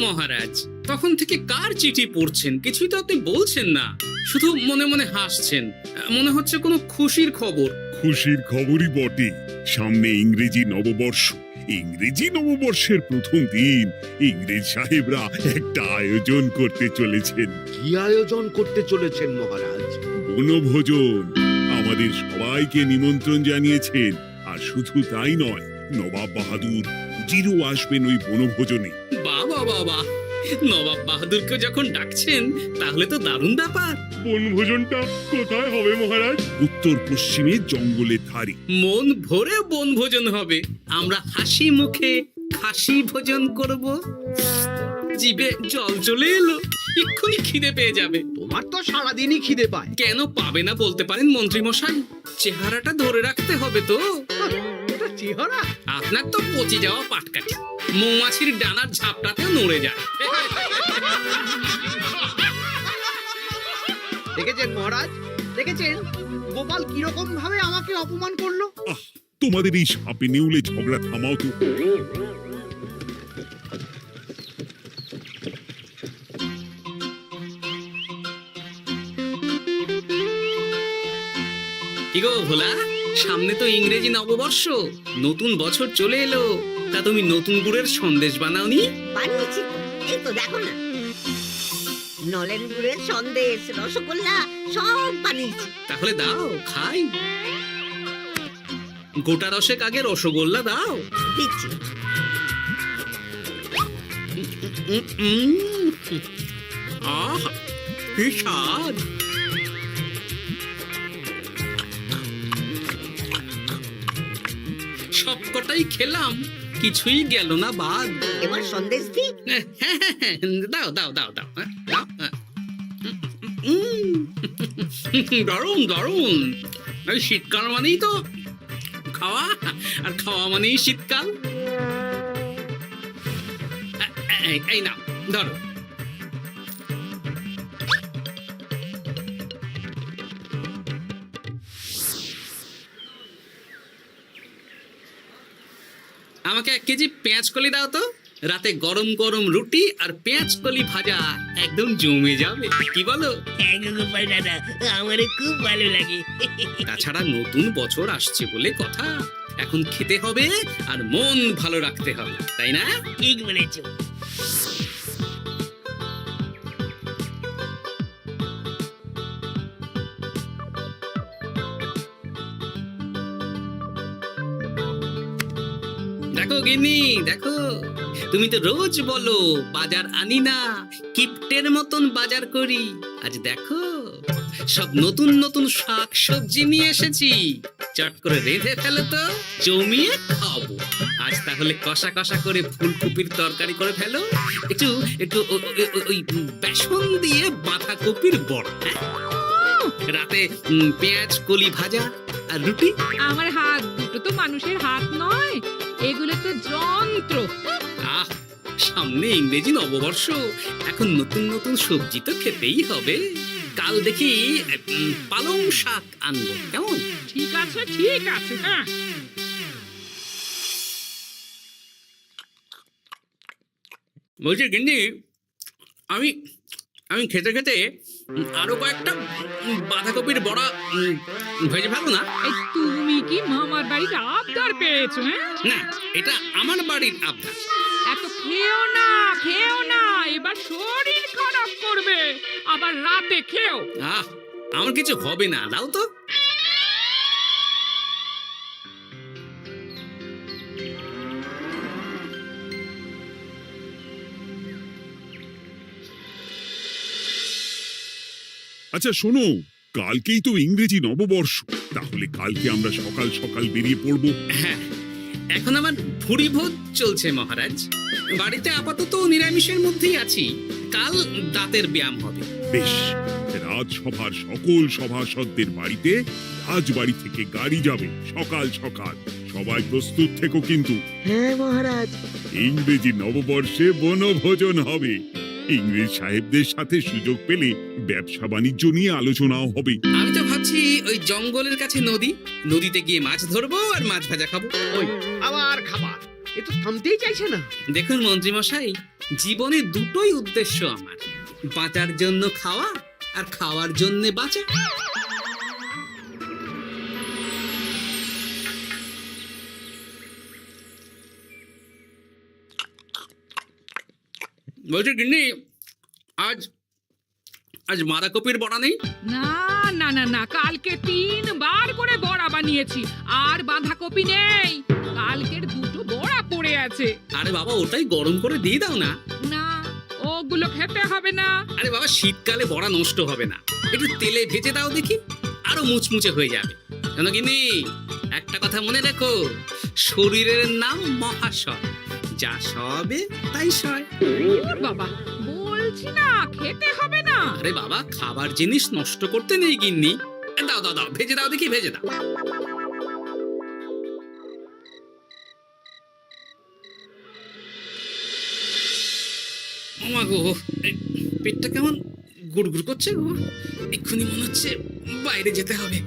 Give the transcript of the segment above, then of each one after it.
মহারাজ, তখন থেকে কার চিঠি পড়ছেন কিছুই তো আপনি বলছেন না, শুধু মনে মনে হাসছেন। মনে হচ্ছে কোনো খুশির খবর। খুশির খবরই বটে। সামনে ইংরেজি নববর্ষ। ইংরেজি নববর্ষের প্রথম দিন ইংরেজ সাহেবরা একটা আয়োজন করতে চলেছেন। কি আয়োজন করতে চলেছেন মহারাজ? বনভোজন। আমাদের সবাইকে নিমন্ত্রণ জানিয়েছেন। আর শুধু তাই নয়, নবাব বাহাদুর উজিরও আসবেন ওই বনভোজনে। বাবা বাবা, নবাব বাহাদুরকে যখন ডাকছেন তাহলে তো দারুণ ব্যাপার। বনভোজনটা কোথায় হবে মহারাজ? উত্তর পশ্চিমে জঙ্গলের ধারে। মন ভরে বনভোজন হবে। আমরা হাসি মুখে খাসি ভোজন করব। জিভে জল চলে এলো, এক্ষুনি খিদে পেয়ে যাবে। তোমার তো সারাদিনই খিদে পায়। কেন পাবে না বলতে পারেন মন্ত্রী মশাই? চেহারাটা ধরে রাখতে হবে তো। এটা চেহারা? আপনার তো পচে যাওয়া পাটকাঠি মৌমাছির ডানার ঝাপটাতেও নড়ে যায়। দেখেছেন মহারাজ, দেখেছেন গোপাল কিরকম ভাবে আমাকে অপমান করলো? তোমাদের এই সাপে নেউলে ঝগড়া থামাও তো। কি গো ভোলা, সামনে তো ইংরেজি নববর্ষ, নতুন বছর চলে এলো। তা তুমি নতুন গুড়ের সন্দেশ বানাওনি? বানিয়েছি তো, এই তো দেখো না, নলেন গুড়ের সন্দেশ, রসগোল্লা সব বানিয়েছি। তাহলে দাও খাই। গোটা রসেক আগে রসগোল্লা দাও। দিচ্ছি। আহ, কি স্বাদ! সবকটাই খেলাম, কিছুই গেল না বাদ। এবার সন্দেশ দিই। দাও দাও দাও দাও, দাও। দারুণ দারুণ। এই শীতকাল মানেই তো খাওয়া, আর খাওয়া মানেই শীতকাল। এই নাও ধরো। আমাকে 1 কেজি পেঁয়াজ কলি দাও তো। রাতে গরম গরম রুটি আর পেঁয়াজ কলি ভাজা একদম জমে যাবে, কি বলো? গোপাল দাদা, আমার খুব ভালো লাগে। তাছাড়া নতুন বছর আসছে বলে কথা, এখন খেতে হবে আর মন ভালো রাখতে হবে, তাই না? ঠিক বলেছো। দেখো গিন্নি, দেখো, তুমি তো রোজ বলো বাজার আনি না, কিপ্টের মতন বাজার করি। আজ দেখো সব নতুন নতুন শাক সবজি নিয়ে এসেছি। চট করে রেঁধে ফেলো তো, জমিয়ে খাবো। আজ তাহলে কষা কষা করে ফুলকপির তরকারি করে ফেলো, একটু একটু ওই বেসন দিয়ে বাঁধাকপির বড়া, হ্যাঁ? রাতে পেঁয়াজ কলি ভাজা আর রুটি। আমার হাত দুটো তো মানুষের হাত নয়, এগুলো তো যন্ত্র। আহ, সামনে ইংরেজি নববর্ষ, এখন নতুন নতুন সবজি তো খেতেই হবে। কাল দেখি পালং শাক আনবো, কেমন? ঠিক আছে ঠিক আছে, হ্যাঁ। বলছি গিন্নি, আমি আমি খেতে খেতে আরো কয়েকটা বাঁধাকপির বড়া ভেজে ফেলো না? এই তুমি কি মামার বাড়ির আবদার পেয়েছো? হ্যাঁ, না, এটা আমার বাড়ির আবদার। এত খেও না, খেও না, এবার শরীর খারাপ করবে। আবার রাতে খেও। আহ, আমার কিছু হবে না, দাও তো। আচ্ছা শোনো, কালকেই তো ইংরেজি নববর্ষ। তাহলে কালকে আমরা সকাল সকাল বেরিয়ে পড়বো। হ্যাঁ, এখন আমার ভুঁড়ি ভোজ চলছে মহারাজ। বাড়িতে আপাতত নিরামিষের মধ্যেই আছি। কাল দাঁতের ব্যায়াম হবে। বেশ, রাজসভার সকল সভাসদদের বাড়িতে রাজবাড়ি থেকে গাড়ি যাবে সকাল সকাল। সবাই প্রস্তুত থেকো কিন্তু। হ্যাঁ মহারাজ। ইংরেজি নববর্ষে বনভোজন হবে। ইংরেজ সাহেবদের সাথে সুযোগ পেলে ব্যবসা বাণিজ্য নিয়ে আলোচনাও হবে। আমি তো ভাবছি ওই জঙ্গলের কাছে নদী, নদীতে গিয়ে মাছ ধরবো আর মাছ ভাজা খাবো। ওই আবার খাবার, এ তো থামতেই চাইছে না। দেখুন মন্ত্রী মশাই, জীবনে দুটোই উদ্দেশ্য আমার, বাঁচার জন্য খাওয়া আর খাওয়ার জন্য বাঁচা। বলছি গিন্নি, আজ আজ বাঁধাকপির বড়া নেই? না না না না, কালকে 3 বার করে বড়া বানিয়েছি, আর বাঁধাকপি নেই। কালকের 2টো বড়া পড়ে আছে। আরে বাবা, ওটাই গরম করে দিয়ে দাও না। না, ওগুলো খেতে হবে না। আরে বাবা, শীতকালে বড়া নষ্ট হবে না, একটু তেলে ভেজে দাও দেখি, আরো মুচমুচে হয়ে যাবে। জানো গিন্নি, একটা কথা মনে রেখো, শরীরের নাম মহাশয়, যা সবে তাই সয়। ওর বাবা, বলছি না খেতে হবে না। আরে বাবা, খাবার জিনিস নষ্ট করতে নেই গিন্নি। দাও দাও দাও, ভেজে দাও দেখি, ভেজে দাও। ওমা গো, এই পেটটা কেমন গুড়গুড় করছে গো, এক্ষুনি মনে হচ্ছে বাইরে যেতে হবে।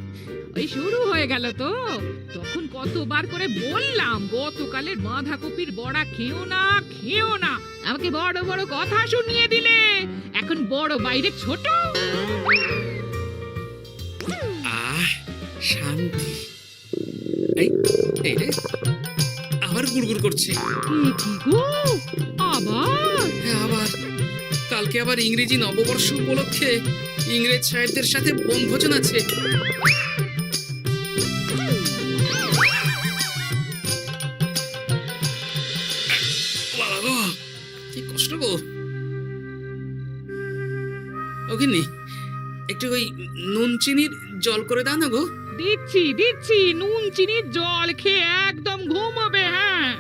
ওই শুরু হয়ে গেল তো। তখন কতবার করে বললাম গতকালের বাঁধাকপির বড়া খেও না, খেও না। আমাকে বড় বড় কথা শুনিয়ে দিলে, এখন বড় বাইরে ছোট। আহ, শান্তি। এই এই রে, আবার গুড়গুড় করছে। এ কি গো, আবার? হ্যাঁ, আবার। কালকে আবার ইংরেজি নববর্ষ উপলক্ষে ইংরেজ সাহেবদের সাথে বনভোজন আছে। বাবা গো, কি কষ্ট গো। ওখানে একটু ওই নুন চিনির জল করে দাও না গো। দিচ্ছি দিচ্ছি, নুন চিনির জল খেয়ে একদম ঘুমোবে। হ্যাঁ,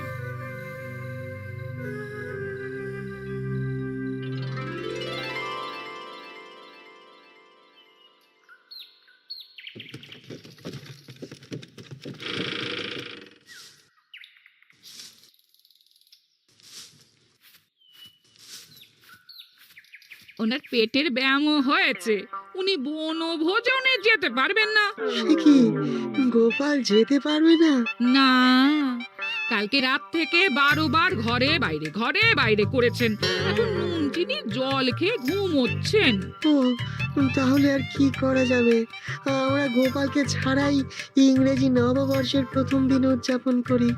ওনার পেটের ব্যায়ামও হয়েছে, উনি বনভোজনে যেতে পারবেন না। সে কি, গোপাল যেতে পারবে না? না, কালকে রাত থেকে 12 বার ঘরে বাইরে করেছেন, এখন নুন চিনির জল খেয়ে ঘুমোচ্ছেন। ও, তাহলে আর কি করা যাবে? আমরা গোপালকে ছাড়াই ইংরেজি নববর্ষের প্রথম দিন উদযাপন করি।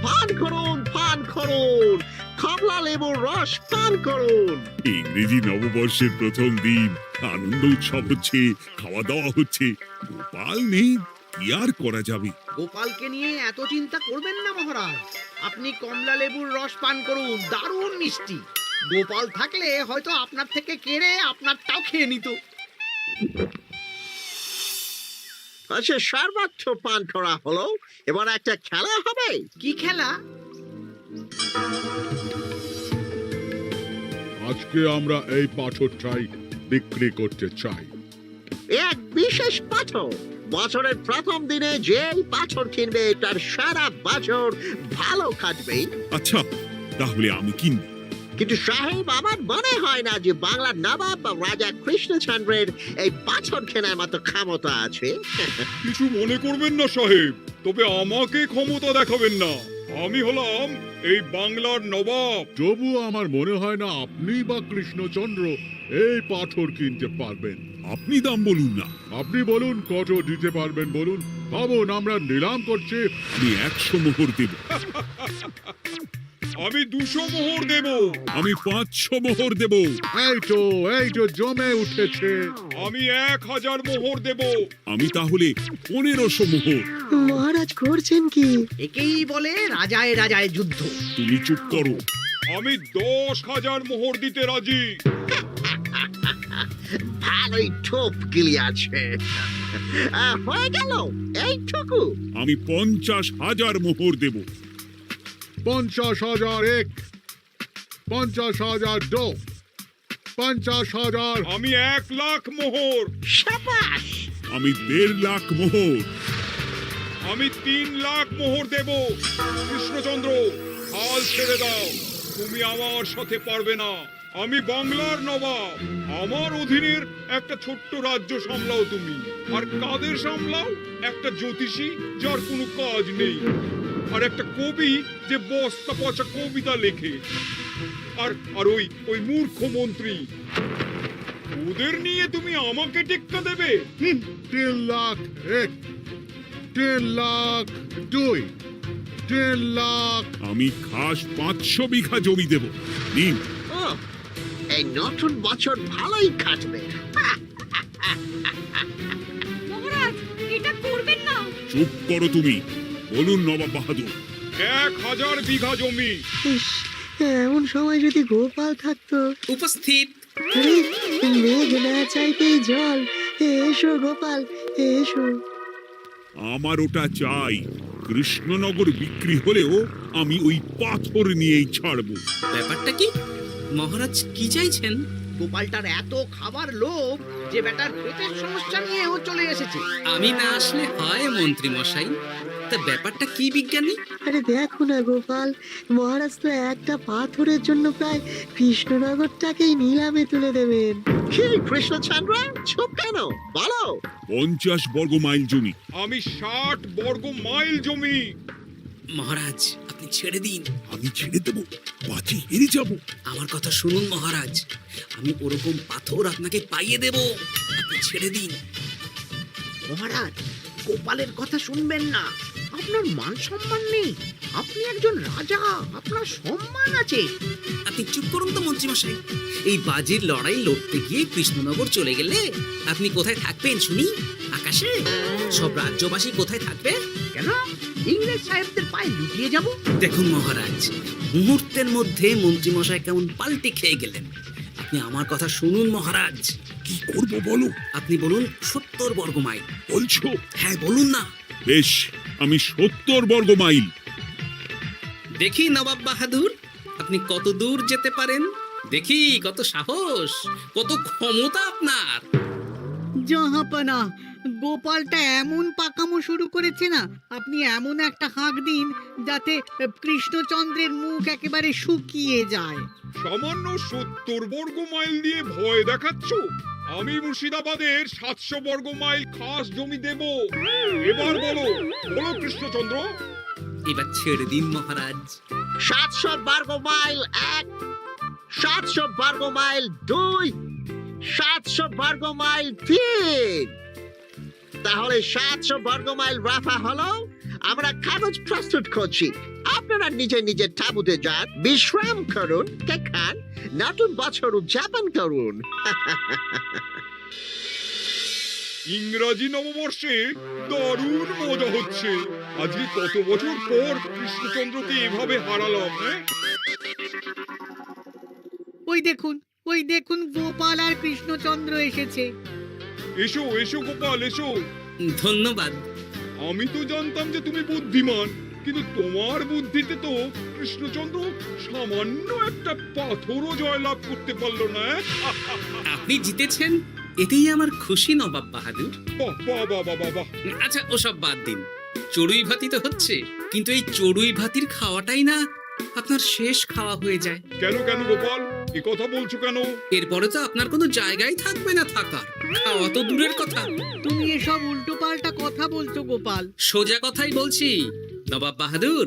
পান করুন, পান করুন, কমলা লেবুর রস পান করুন। ইংরেজি নববর্ষের প্রথম দিন, আনন্দ উৎসব হচ্ছে, খাওয়া দাওয়া হচ্ছে। গোপাল নেই, কি আর করা যাবে? গোপালকে নিয়ে এত চিন্তা করবেন না মহারাজ, আপনি কমলা লেবুর রস পান করুন, দারুণ মিষ্টি। গোপাল থাকলে হয়তো আপনার থেকে কেড়ে আপনারটাও খেয়ে নিত। আচ্ছা, সর্বোচ্চ পান করা হলো, এবার একটা খেলা হবে। কি খেলা? আজকে আমরা এই পাথরটাই বিক্রি করতে চাই। এক বিশেষ পাথর, বছরের প্রথম দিনে যে পাথর কিনবে তার সারা বছর ভালো কাটবে। আচ্ছা, তাহলে আমি কিনবো। কিন্তু সাহেব, আমার মনে হয় না যে বাংলার নবাব বা রাজা কৃষ্ণচন্দ্রের এই পাথর কেনার মতো ক্ষমতা আছে। কিছু মনে করবেন না সাহেব, তবে আমাকে ক্ষমতা দেখাবেন না। আমি হলাম এই বাংলার নবাব। তবুও আমার মনে হয় না আপনি বা কৃষ্ণচন্দ্র এই পাথর কিনতে পারবেন। আপনি দাম বলুন না। আপনি বলুন কত দিতে পারবেন বলুন। ভাবুন, আমরা নিলাম করছি। আমি 100 মোহর দেব। আমি 200 মোহর দেব। আমি 500 মোহর দেব। এই তো জমে উঠেছে। আমি 1000 মোহর দেব। আমি তাহলে 1500 মোহর। মহারাজ করছেন কি? একেই বলে রাজায় রাজায় যুদ্ধ। তুমি চুপ করো। আমি 10,000 মোহর দিতে রাজি। ভালোই ঠোপ গিলিয়াছে। হয়ে গেল এইটুকু। আমি 50,000 মোহর দেব। 50,000 এক, 50,000 দো, 50,000। আমি 1 লাখ মোহর। সাবাস। আমি 1.5 লাখ মোহর। আমি 3 লাখ মোহর দেব। কৃষ্ণচন্দ্র, হাল ছেড়ে দাও, তুমি আমার সাথে পারবে না। আমি বাংলার নবাব। আমার অধীনের একটা ছোট্ট রাজ্য সামলাও তুমি। আর কাদের সামলাও? একটা জ্যোতিষী যার কোনো কাজ নেই, আর একটা কবি যে বস্তা পচা কবিতা লেখে, আর আর ওই মূর্খ মন্ত্রী। ওদের নিয়ে তুমি আমাকে টেক্কা দেবে? 10 লাখ 1, 10 লাখ 2, 10 লাখ। আমি খাস 500 বিঘা জমি দেব। নিন। ও, এই নতুন বছর ভালোই কাটবে। মহারাজ এটা করবেন না। চুপ করো তুমি। বলুন নবাব বাহাদুর। 1000 বিঘা জমি। ইস, এমন সময় যদি গোপাল থাকতো। উপস্থিত। আরে, মেঘ না চাইতেই জল। এসো গোপাল, এসো। আমার ওটা চাই। কৃষ্ণনগর বিক্রি হলেও আমি ওই পাথর নিয়েই ছাড়বো। ব্যাপারটা কি মহারাজ, কি চাইছেন? গোপালটার এত খাবার লোভ যে বেটার পেটের সমস্যা নিয়েও চলে এসেছে। আমি না আসলে হয় মন্ত্রী মশাই। তা ব্যাপারটা কি বিজ্ঞানী? আরে দেখো না গোপাল, মহারাজ তো একটা পাথরের জন্য প্রায় কৃষ্ণনগরটাকেই নিলামে তুলে দেবেন। কি কৃষ্ণচন্দ্র, চুপ কেন? বলো। 50 বর্গ মাইল জমি। আমি 60 বর্গ মাইল জমি। মহারাজ, আপনি ছেড়ে দিন। আমি ছেড়ে দেবো? বাজি হেরে যাব। আমার কথা শুনুন মহারাজ, আমি ওরকম পাথর আপনাকে পাইয়ে দেব। আপনি ছেড়ে দিন। মহারাজ, গোপালের কথা শুনবেন না। আপনার মান সম্মান নেই। আপনি একজন রাজা, আপনার সম্মান আছে। আপনি চুপ করুন তো মন্ত্রী মশাই। এই বাজির লড়াই লড়তে গিয়ে কৃষ্ণনগর চলে গেলে আপনি কোথায় থাকবেন শুনি? আকাশে? সব রাজ্যবাসী কোথায় থাকবে? কেন ইংরেজ সাহেবদের পায়ে লুটিয়ে যাব? দেখুন মহারাজ, মুহূর্তের মধ্যে মন্ত্রী মশাই কেমন পাল্টে খেয়ে গেলেন। আপনি আমার কথা শুনুন মহারাজ। কি করব বলো? আপনি বলুন 70 বর্গ মাইল। বলছো? হ্যাঁ বলুন না। বেশ, আমি 70 বর্গ মাইল। দেখি নবাব বাহাদুর, আপনি কত দূর যেতে পারেন। দেখি কত সাহস, কত ক্ষমতা আপনার। জাহাপানা, গোপালটা এমন পাকামো শুরু করেছে না, আপনি এমন একটা হাঁক দিন যাতে কৃষ্ণচন্দ্রের মুখ একেবারে শুকিয়ে যায়। সামান্য 70 বর্গ মাইল দিয়ে ভয় দেখাচ্ছ? আমি মুর্শিদাবাদের 700 বর্গ মাইল খাস জমি দেব। এবার বলো, বলো কৃষ্ণচন্দ্র। এবার ছেড়ে দিন মহারাজ। 700 বর্গ মাইল 1, 700 বর্গ মাইল 2, 700 বর্গ মাইল 3। তাহলে 700 বর্গ মাইল রাফা হলো। আমরা কাগজ প্রস্তুত করছি। আপনারা নিজের নিজের তাঁবুতে যান, বিশ্রাম করুন, খান, নতুন বছর উদযাপন করুন। ইংরাজি নববর্ষে দারুণ মজা হচ্ছে। আজকে কত বছর পর কৃষ্ণচন্দ্রকে এভাবে হারালাম। হ্যাঁ, ওই দেখুন গোপাল আর কৃষ্ণচন্দ্র এসেছে। এসো এসো গোপাল, এসো। ধন্যবাদ। আমি তো জানতাম যে তুমি বুদ্ধিমান, কিন্তু তোমার বুদ্ধিতে তো কৃষ্ণচন্দ্র সামান্য একটা পাথরও জয়লাভ করতে পারলো না। আপনি জিতেছেন, এতেই আমার খুশি নবাব বাহাদুর। বাহ বাহ বাহ বাহ বাহ। আচ্ছা, ওসব বাদ দিন। চড়ুই ভাতি তো হচ্ছে, কিন্তু এই চড়ুই ভাতির খাওয়াটাই না আপনার শেষ খাওয়া হয়ে যায়। কেন কেন গোপাল, এ কথা বলছো কেন? এরপরে তো আপনার কোনো জায়গায় থাকবে না থাকার। খাওয়া তো দূরের কথা। তুমি এসব উল্টো পাল্টা কথা বলছো গোপাল। সোজা কথাই বলছি নবাব বাহাদুর।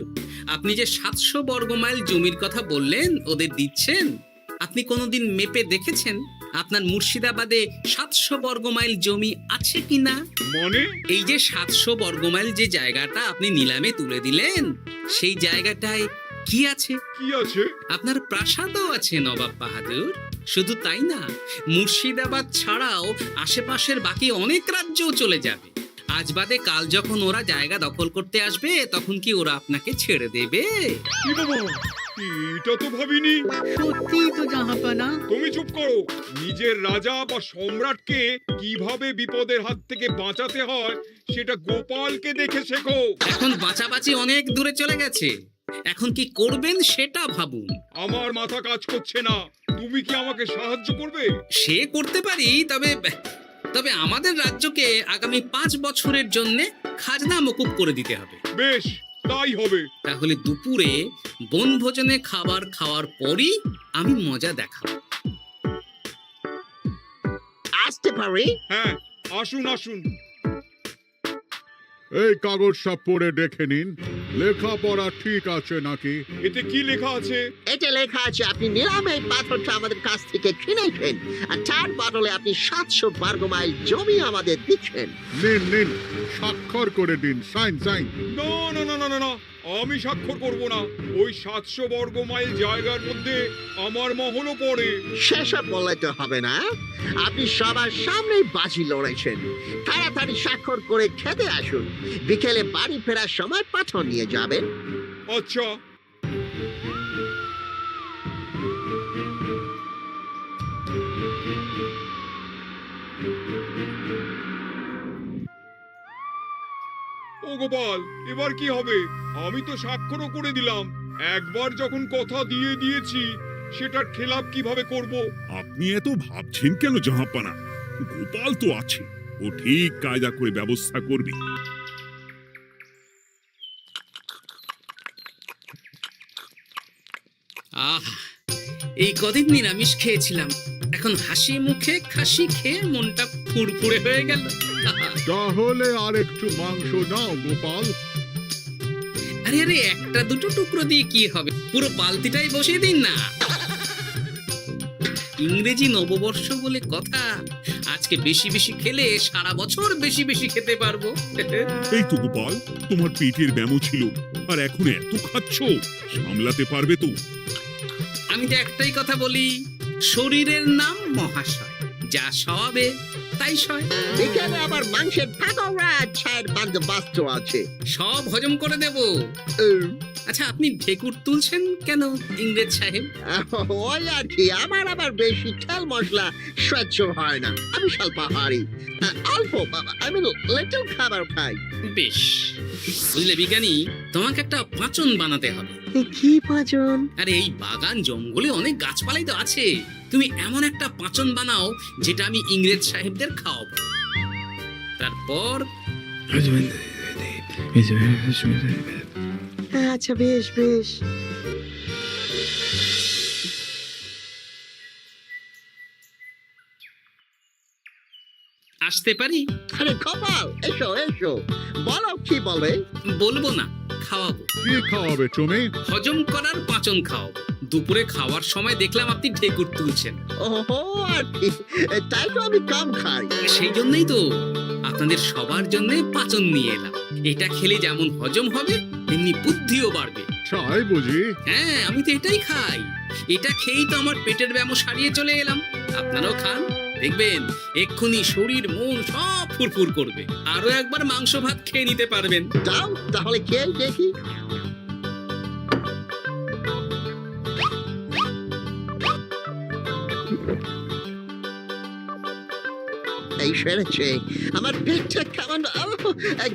আপনি যে 700 বর্গ মাইল জমির কথা বললেন ওদের দিচ্ছেন, আপনি কোনোদিন মেপে দেখেছেন আপনার মুর্শিদাবাদে 700 বর্গ মাইল জমি আছে কিনা? মানে? এই যে 700 বর্গ মাইল যে জায়গাটা আপনি নিলামে তুলে দিলেন, সেই জায়গাটায় কি আছে? কি আছে? আপনার প্রাসাদও আছে নবাব বাহাদুর। শুধু তাই না, মুর্শিদাবাদ ছাড়াও আশেপাশের বাকি অনেক রাজ্যও চলে যাবে। আজ বাদে কাল যখন ওরা জায়গা দখল করতে আসবে, তখন কি ওরা আপনাকে ছেড়ে দেবে? কি বাবা, এটা তো ভাবিনি। সত্যি তো জাহাপানা। তুমি চুপ করো। নিজের রাজা বা সম্রাটকে কিভাবে বিপদের হাত থেকে বাঁচাতে হয় সেটা গোপালকে দেখে শেখো। এখন বাঁচাবাঁচি অনেক দূরে চলে গেছে। এখন কি করবেন সেটা ভাবুন। আমার মাথা কাজ করছে না। তুমি কি আমাকে সাহায্য করবে? সে করতে পারি, তবে আমাদের রাজ্যকে আগামী 5 বছরের জন্য খাজনা মকুব করে দিতে হবে। বেশ, তাই হবে। তাহলে দুপুরে বনভোজনে খাবার খাওয়ার পরই আমি মজা দেখাবো। আসতে পারি? হ্যাঁ, আসুন আসুন। এই কাগজ সব পড়ে দেখে নিন, লেখাপড়া ঠিক আছে নাকি? এতে কি লেখা আছে? এটা লেখা আছে আপনি নিলামে এই পাথরটা আমাদের কাছ থেকে কিনেছেন, আর তার বদলে আপনি 700 বর্গ মাইল জমি আমাদের দিচ্ছেন। নিন নিন, স্বাক্ষর করে দিন, সাইন সাইন। না না না না না না, আমি স্বাক্ষর করব না। ওই 700 বর্গ মাইল জায়গার মধ্যে আমার মহলও পড়ে। সেসব বললে তো হবে না, আপনি সবার সামনেই বাজি লড়েছেন। তাড়াতাড়ি স্বাক্ষর করে খেতে আসুন, বিকেলে বাড়ি ফেরার সময় পাথর নিয়ে যাবেন। আচ্ছা। ও গোপাল, এবার কি হবে? আমি তো স্বাক্ষরও করে দিলাম। একবার যখন কথা দিয়ে দিয়েছি, সেটার খেলাপ কিভাবে করব? আপনি এত ভাবছেন কেন জাহাপানা? গোপাল তো আছে, ও ঠিক কায়দা করে ব্যবস্থা করবে। আহ, এই কদিন নিরামিষ খেয়েছিলাম, এখন হাসি মুখে খাসি খেয়ে মনটা ফুরফুরে হয়ে গেল। তাহলে আর একটু মাংস নাও গোপাল। আরে আরে, একটা দুটো টুকরো দিয়ে কি হবে, পুরো বালতিটাই বসিয়ে দিন না। ইংরেজি নববর্ষ বলে কথা, আজকে বেশি বেশি খেলে সারা বছর বেশি বেশি খেতে পারবো। এই তো গোপাল, তোমার পেটের ব্যামো ছিল, আর এখন এত খাচ্ছ, সামলাতে পারবে তো? আমি তো একটাই কথা বলি, শরীরের নাম মহাশয়, যা সবে তাই সয়। বিকেলে আবার মাংসের পাকোড়া আর চায়ের বন্দোবস্ত আছে। সব হজম করে দেব। আচ্ছা, আপনি ঢেকুর তুলছেন কেন ইংরেজ সাহেব? ওই আর কি, আমার আবার বেশি তেল মশলা সহ্য হয় না। আমি স্বল্পাহারী, অল্প আমি লিটল খাবার খাই। বেশ, বুঝলে বিজ্ঞানী, তোমাকে একটা পাঁচন বানাতে হবে। এ কি পাঁচন? আরে এই বাগান জঙ্গলে অনেক গাছপালাই তো আছে, তুমি এমন একটা পাঁচন বানাও যেটা আমি ইংরেজ সাহেবদের খাওয়াবো। তারপর আচ্ছা, বেশ বেশ। আসতে পারি? আরে গোপাল, এসো এসো, বলো কি বলবে? বলবো না, খাওয়াবো। কি খাওয়াবে তুমি? হজম করার পাঁচন খাওয়াবো। দুপুরে খাওয়ার সময় দেখলাম আপনি ঢেকুর তুলছেন। ওহো, আর কি, তাই তো আমি কম খাই। সেই জন্যই তো আপনাদের সবার জন্য পাঁচন নিয়ে এলাম। এটা খেলে যেমন হজম হবে, তেমনি বুদ্ধিও বাড়বে। চাই বুঝি? হ্যাঁ, আমি তো এটাই খাই। এটা খেয়েই তো আমার পেটের ব্যামো সারিয়ে চলে এলাম। আপনারাও খান, দেখবেন এক্ষুনি শরীর মন সব ফুরফুর করবে। আরো একবার মাংস ভাত খেয়ে নিতে পারবেন। দাও তাহলে খেয়ে দেখি। এই সেরেছে, আমার পেটটা কেমন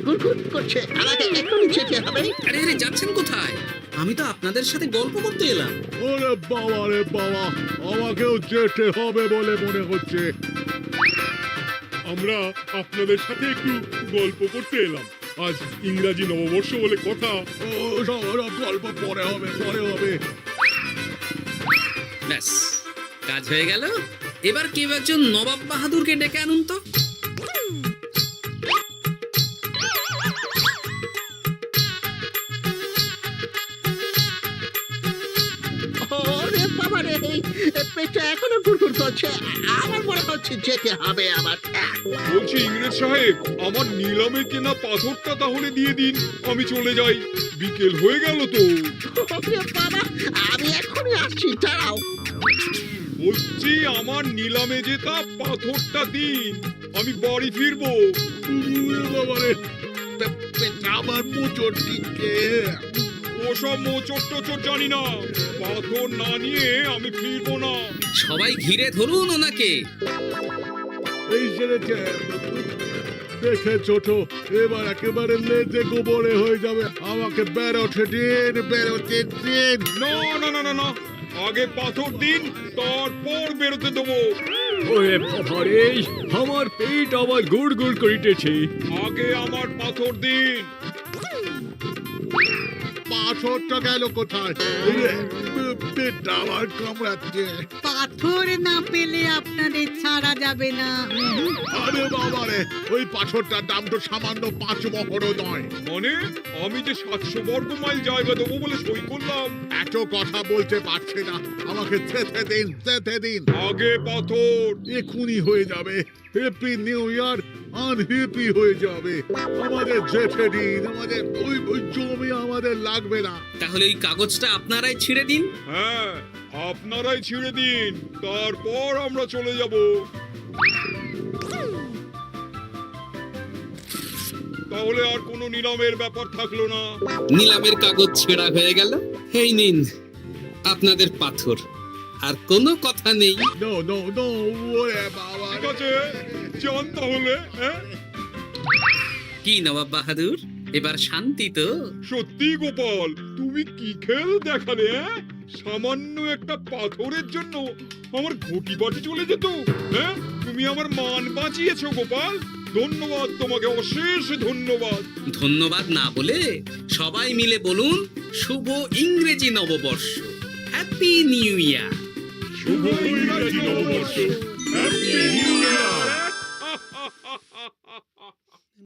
গুড়গুড় করছে, আমাকে এখনই যেতে হবে। আরে আরে, যাচ্ছেন কোথায়? আমি তো আপনাদের সাথে গল্প করতে এলাম। ওরে বাবা রে বাবা, আমাকেও যেতে হবে বলে মনে হচ্ছে। আমরা আপনাদের সাথে একটু গল্প করতে এলাম। আজ ইংরাজি নববর্ষ বলে কথা। ও সব গল্প পরে হবে, পরে হবে। ব্যাস, কাজ হয়ে গেল। এবার কেউ একজন নবাব বাহাদুরকে ডেকে আনুন তো। ওরে বাবা রে, পেটটা এখনো গুড়গুড় করছে, আমার মনে হচ্ছে যেতে হবে আবার। বলছি ইংরেজ সাহেব, আমার নিলামে কেনা পাথরটা তাহলে দিয়ে দিন, আমি চলে যাই। বিকেল হয়ে গেল তো। ওরে বাবা, আমি এখনই আসছি, দাঁড়াও। বলছি আমার নিলামে জেতা পাথরটা দিন, আমি বাড়ি ফিরবো। বাবারে, আমার মোচড় দিচ্ছে। ওসব মোচড় টোচড় জানি না, পাথর না নিয়ে আমি ফিরবো না। সবাই ঘিরে ধরুন ওনাকে। এই সেরেছে, দেখে ছোট, এবার একেবারে লেজে গোবরে হয়ে যাবে। আমাকে বেরোতে দিন, বেরোতে দিন। না না না না না, আগে পাথর দিন, তারপর বেরোতে দেবো। ওরে বাবারে, আমার পেট আবার গুড় গুড় করিতেছে। আগে আমার পাথর দিন। পাথরটা গেল কোথায়? এ, পেটটা আমার কামড়াচ্ছে। পাথর না পেলে আপনাদের ছাড়া যাবে না। আরে বাবা রে, ওই পাথরটার দাম তো সামান্য 5 মোহরও নয়। মানে আমি যে 700 বর্গ মাইল জায়গা দেবো বলে সই করলাম, এত কথা বলতে পারছি না, আমাকে যেতে দিন, যেতে দিন। আগে পাথর। এখুনি হয়ে যাবে। হ্যাপি নিউ ইয়ার আনহ্যাপি হয়ে যাবে। আমাদের যেতে দিন, আমাদের ওই জমি আমাদের লাগবে না। তাহলে ওই কাগজটা আপনারাই ছিঁড়ে দিন। হ্যাঁ, আপনারাই ছিঁড়ে দিন, তারপর আমরা চলে যাব। তাহলে আর কোনো নিলামের ব্যাপার থাকলো না। নিলামের কাগজ ছেঁড়া হয়ে গেল। এই নিন আপনাদের পাথর, আর কোনো কথা নেই। নো নো নো, ওরে বাবা। ঠিক আছে, যান তাহলে। হ্যাঁ, কি নবাব বাহাদুর, এবার শান্তি তো? সত্যি গোপাল, তুমি কি খেল দেখালে? সামান্য একটা পাথরের জন্য আমার ঘটি বাটি চলে যেত। হ্যাঁ, তুমি আমার মান বাঁচিয়েছো গোপাল। ধন্যবাদ তোমাকে, অশেষ ধন্যবাদ। ধন্যবাদ না বলে সবাই মিলে বলুন শুভ ইংরেজি নববর্ষ, হ্যাপি নিউ ইয়ার। শুভ ইংরেজি নববর্ষ, হ্যাপি নিউ ইয়ার।